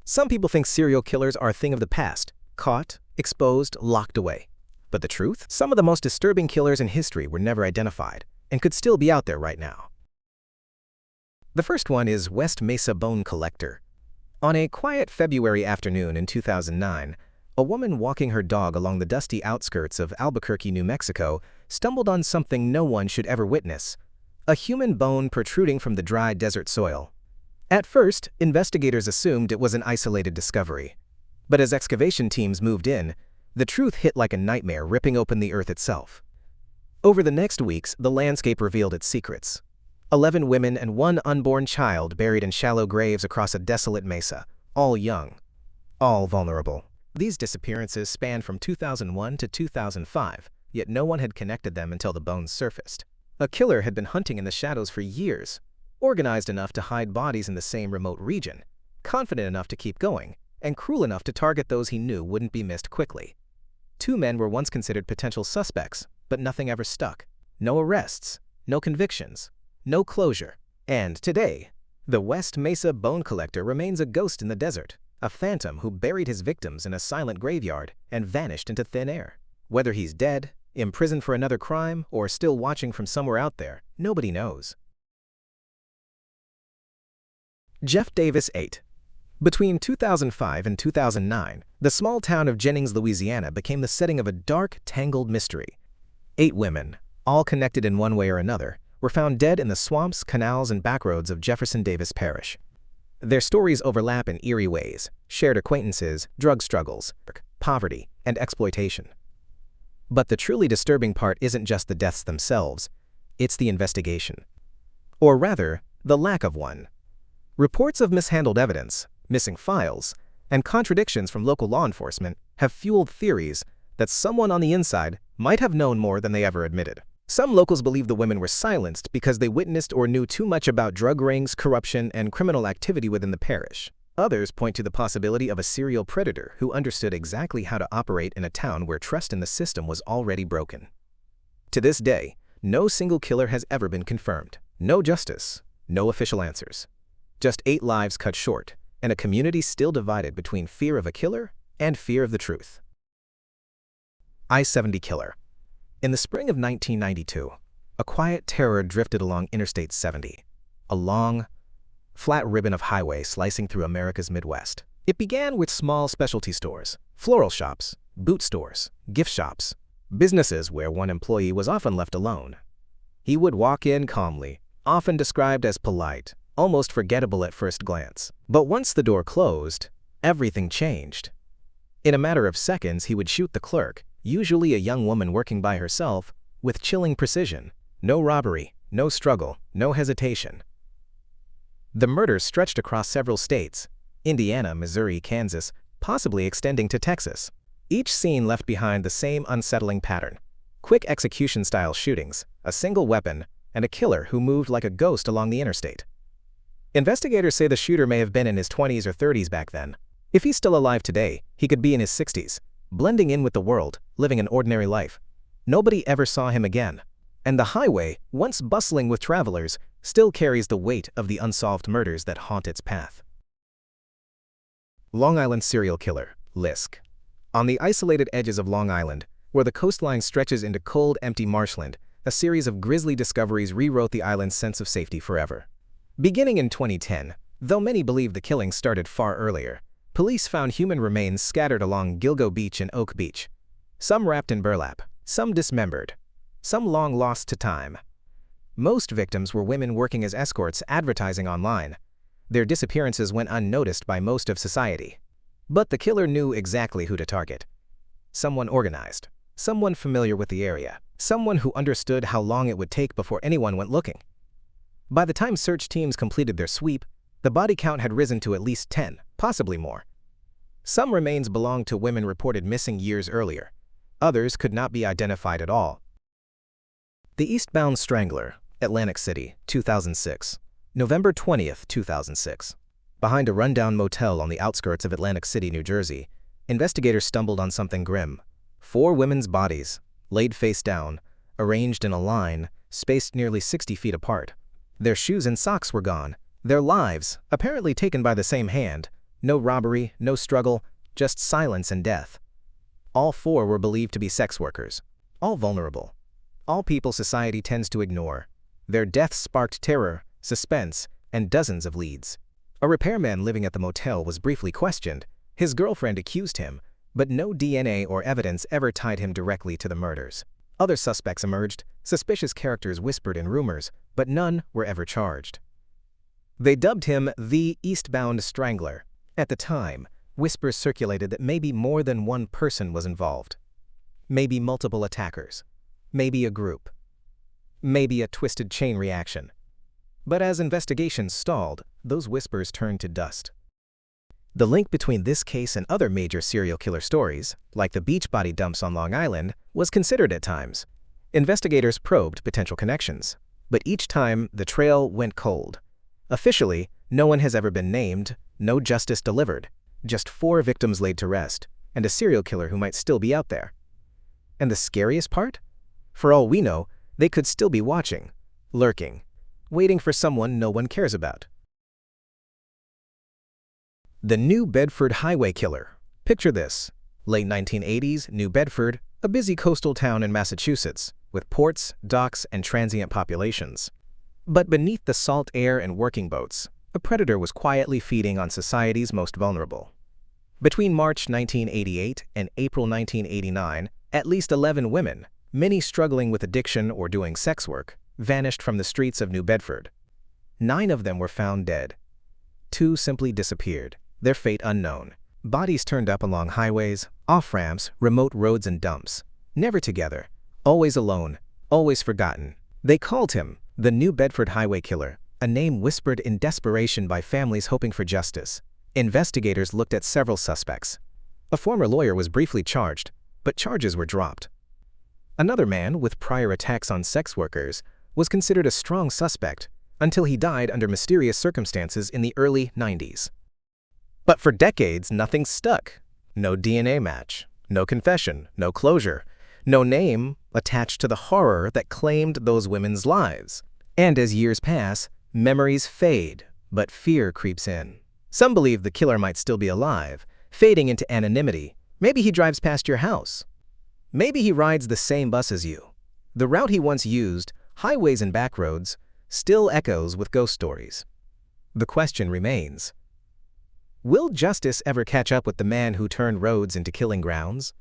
Some people think serial killers are a thing of the past, caught, exposed, locked away. But the truth? Some of the most disturbing killers in history were never identified, and could still be out there right now. The first one is West Mesa Bone Collector. On a quiet February afternoon in 2009, a woman walking her dog along the dusty outskirts of Albuquerque, New Mexico, stumbled on something no one should ever witness: a human bone protruding from the dry desert soil. At first, investigators assumed it was an isolated discovery. But as excavation teams moved in, the truth hit like a nightmare, ripping open the earth itself. Over the next weeks, the landscape revealed its secrets. 11 women and 1 unborn child buried in shallow graves across a desolate mesa, all young, all vulnerable. These disappearances spanned from 2001 to 2005, yet no one had connected them until the bones surfaced. A killer had been hunting in the shadows for years, organized enough to hide bodies in the same remote region, confident enough to keep going, and cruel enough to target those he knew wouldn't be missed quickly. 2 men were once considered potential suspects, but nothing ever stuck. No arrests, no convictions, no closure. And today, the West Mesa Bone Collector remains a ghost in the desert, a phantom who buried his victims in a silent graveyard and vanished into thin air. Whether he's dead, imprisoned for another crime, or still watching from somewhere out there, nobody knows. Jeff Davis 8. Between 2005 and 2009, the small town of Jennings, Louisiana became the setting of a dark, tangled mystery. 8 women, all connected in one way or another, were found dead in the swamps, canals, and backroads of Jefferson Davis Parish. Their stories overlap in eerie ways: shared acquaintances, drug struggles, poverty, and exploitation. But the truly disturbing part isn't just the deaths themselves, it's the investigation. Or rather, the lack of one. Reports of mishandled evidence, missing files, and contradictions from local law enforcement have fueled theories that someone on the inside might have known more than they ever admitted. Some locals believe the women were silenced because they witnessed or knew too much about drug rings, corruption, and criminal activity within the parish. Others point to the possibility of a serial predator who understood exactly how to operate in a town where trust in the system was already broken. To this day, no single killer has ever been confirmed. No justice, no official answers. Just 8 lives cut short, and a community still divided between fear of a killer and fear of the truth. I-70 Killer. In the spring of 1992, a quiet terror drifted along Interstate 70, a long, flat ribbon of highway slicing through America's Midwest. It began with small specialty stores, floral shops, boot stores, gift shops, businesses where one employee was often left alone. He would walk in calmly, often described as polite, almost forgettable at first glance. But once the door closed, everything changed. In a matter of seconds, he would shoot the clerk, usually a young woman working by herself, with chilling precision. No robbery, no struggle, no hesitation. The murders stretched across several states: Indiana, Missouri, Kansas, possibly extending to Texas. Each scene left behind the same unsettling pattern: quick execution-style shootings, a single weapon, and a killer who moved like a ghost along the interstate. Investigators say the shooter may have been in his 20s or 30s back then. If he's still alive today, he could be in his 60s, blending in with the world, living an ordinary life. Nobody ever saw him again. And the highway, once bustling with travelers, still carries the weight of the unsolved murders that haunt its path. Long Island Serial Killer, Lisk. On the isolated edges of Long Island, where the coastline stretches into cold, empty marshland, a series of grisly discoveries rewrote the island's sense of safety forever. Beginning in 2010, though many believe the killings started far earlier, police found human remains scattered along Gilgo Beach and Oak Beach. Some wrapped in burlap, some dismembered, some long lost to time. Most victims were women working as escorts advertising online. Their disappearances went unnoticed by most of society. But the killer knew exactly who to target. Someone organized, someone familiar with the area, someone who understood how long it would take before anyone went looking. By the time search teams completed their sweep, the body count had risen to at least 10, possibly more. Some remains belonged to women reported missing years earlier. Others could not be identified at all. The Eastbound Strangler, Atlantic City, 2006. November 20th, 2006. Behind a rundown motel on the outskirts of Atlantic City, New Jersey, investigators stumbled on something grim. 4 women's bodies, laid face down, arranged in a line, spaced nearly 60 feet apart. Their shoes and socks were gone. Their lives, apparently taken by the same hand, No robbery, no struggle, just silence and death. All four were believed to be sex workers, all vulnerable, all people society tends to ignore. Their deaths sparked terror, suspense, and dozens of leads. A repairman living at the motel was briefly questioned. His girlfriend accused him, but no DNA or evidence ever tied him directly to the murders. Other suspects emerged, suspicious characters whispered in rumors, but none were ever charged. They dubbed him the Eastbound Strangler. At the time, whispers circulated that maybe more than one person was involved. Maybe multiple attackers. Maybe a group. Maybe a twisted chain reaction. But as investigations stalled, those whispers turned to dust. The link between this case and other major serial killer stories, like the beach body dumps on Long Island, was considered at times. Investigators probed potential connections, but each time the trail went cold. Officially, no one has ever been named, no justice delivered, just 4 victims laid to rest, and a serial killer who might still be out there. And the scariest part? For all we know, they could still be watching, lurking, waiting for someone no one cares about. The New Bedford Highway Killer. Picture this. Late 1980s, New Bedford, a busy coastal town in Massachusetts, with ports, docks, and transient populations. But beneath the salt air and working boats, a predator was quietly feeding on society's most vulnerable. Between March 1988 and April 1989, at least 11 women, many struggling with addiction or doing sex work, vanished from the streets of New Bedford. 9 of them were found dead. 2 simply disappeared, their fate unknown. Bodies turned up along highways, off-ramps, remote roads and dumps. Never together, always alone, always forgotten. They called him the New Bedford Highway Killer, a name whispered in desperation by families hoping for justice. Investigators looked at several suspects. A former lawyer was briefly charged, but charges were dropped. Another man with prior attacks on sex workers was considered a strong suspect until he died under mysterious circumstances in the early 90s. But for decades, nothing stuck. No DNA match, no confession, no closure, no name attached to the horror that claimed those women's lives. And as years pass, memories fade, but fear creeps in. Some believe the killer might still be alive, fading into anonymity. Maybe he drives past your house. Maybe he rides the same bus as you. The route he once used, highways and back roads, still echoes with ghost stories. The question remains: will justice ever catch up with the man who turned roads into killing grounds?